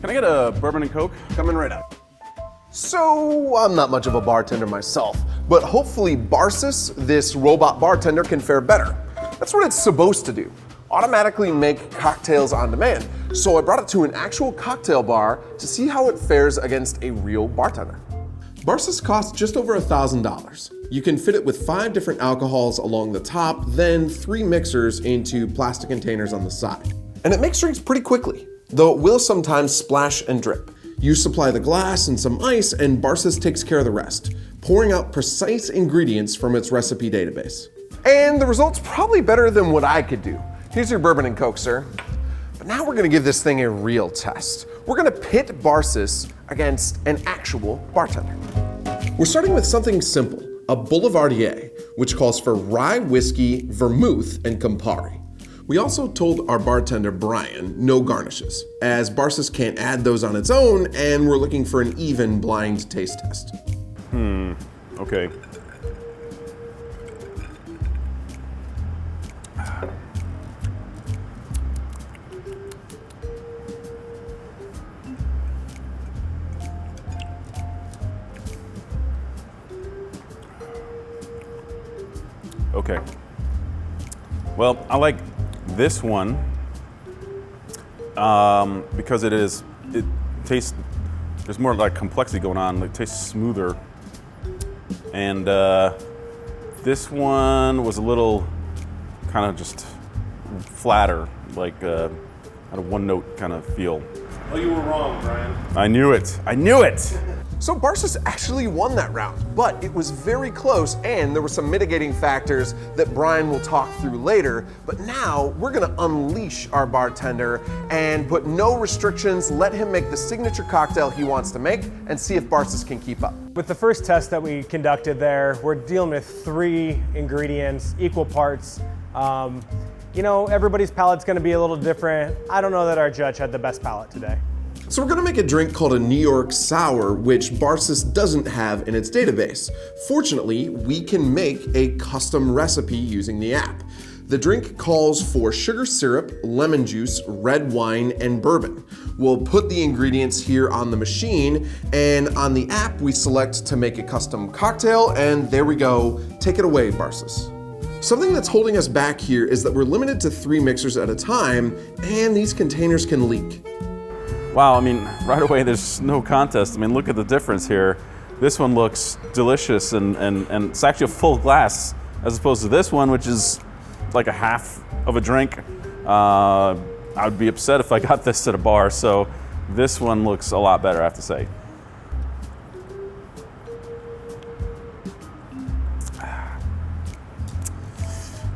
Can I get a bourbon and Coke? Coming right up. So, I'm not much of a bartender myself, but hopefully Barsys, this robot bartender, can fare better. That's what it's supposed to do. Automatically make cocktails on demand. So I brought it to an actual cocktail bar to see how it fares against a real bartender. Barsys costs just over $1,000. You can fit it with 5 different alcohols along the top, then 3 mixers into plastic containers on the side. And it makes drinks pretty quickly, though it will sometimes splash and drip. You supply the glass and some ice, and Barsys takes care of the rest, pouring out precise ingredients from its recipe database. And the result's probably better than what I could do. Here's your bourbon and Coke, sir. But now we're gonna give this thing a real test. We're gonna pit Barsys against an actual bartender. We're starting with something simple, a Boulevardier, which calls for rye whiskey, vermouth, and Campari. We also told our bartender, Brian, no garnishes, as Barsys can't add those on its own, and we're looking for an even blind taste test. Okay. Okay. Well, I like this one because it tastes, there's more like complexity going on. It tastes smoother. And this one was a little kind of just flatter, like had a one note kind of feel. Well, you were wrong, Brian. I knew it. I knew it. So Barsys actually won that round, but it was very close, and there were some mitigating factors that Brian will talk through later. But now we're gonna unleash our bartender and put no restrictions, let him make the signature cocktail he wants to make, and see if Barsys can keep up. With the first test that we conducted there, we're dealing with 3 ingredients, equal parts. You know, everybody's palate's gonna be a little different. I don't know that our judge had the best palate today. So we're gonna make a drink called a New York Sour, which Barsys doesn't have in its database. Fortunately, we can make a custom recipe using the app. The drink calls for sugar syrup, lemon juice, red wine, and bourbon. We'll put the ingredients here on the machine, and on the app we select to make a custom cocktail, and there we go. Take it away, Barsys. Something that's holding us back here is that we're limited to 3 mixers at a time, and these containers can leak. Wow, I mean, right away there's no contest. I mean, look at the difference here. This one looks delicious and it's actually a full glass as opposed to this one, which is like a half of a drink. I would be upset if I got this at a bar, so this one looks a lot better, I have to say.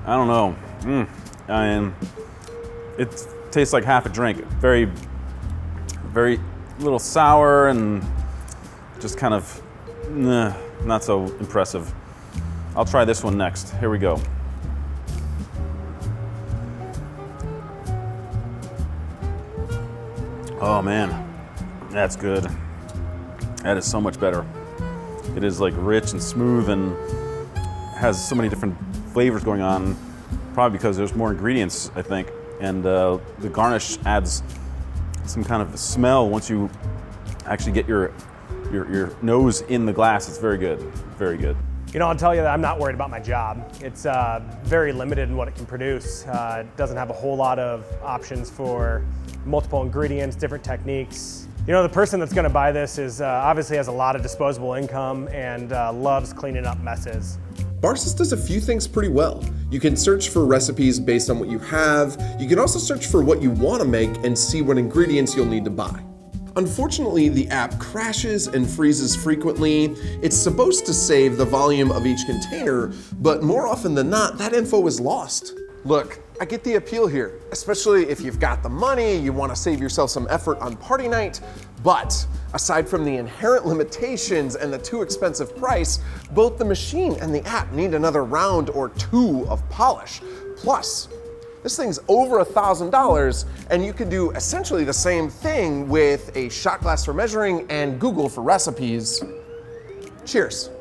I don't know. I mean, it tastes like half a drink. Very little sour and just kind of not so impressive. I'll try this one next. Here we go. Oh man, that's good. That is so much better. It is like rich and smooth and has so many different flavors going on, probably because there's more ingredients, I think. And the garnish adds some kind of smell once you actually get your nose in the glass. It's very good, very good. You know, I'll tell you that I'm not worried about my job. It's very limited in what it can produce. It doesn't have a whole lot of options for multiple ingredients, different techniques. You know, the person that's gonna buy this is obviously has a lot of disposable income and loves cleaning up messes. Barsys does a few things pretty well. You can search for recipes based on what you have. You can also search for what you want to make and see what ingredients you'll need to buy. Unfortunately, the app crashes and freezes frequently. It's supposed to save the volume of each container, but more often than not, that info is lost. Look, I get the appeal here, especially if you've got the money, you want to save yourself some effort on party night, but aside from the inherent limitations and the too expensive price, both the machine and the app need another round or 2 of polish. Plus, this thing's over $1,000, and you can do essentially the same thing with a shot glass for measuring and Google for recipes. Cheers.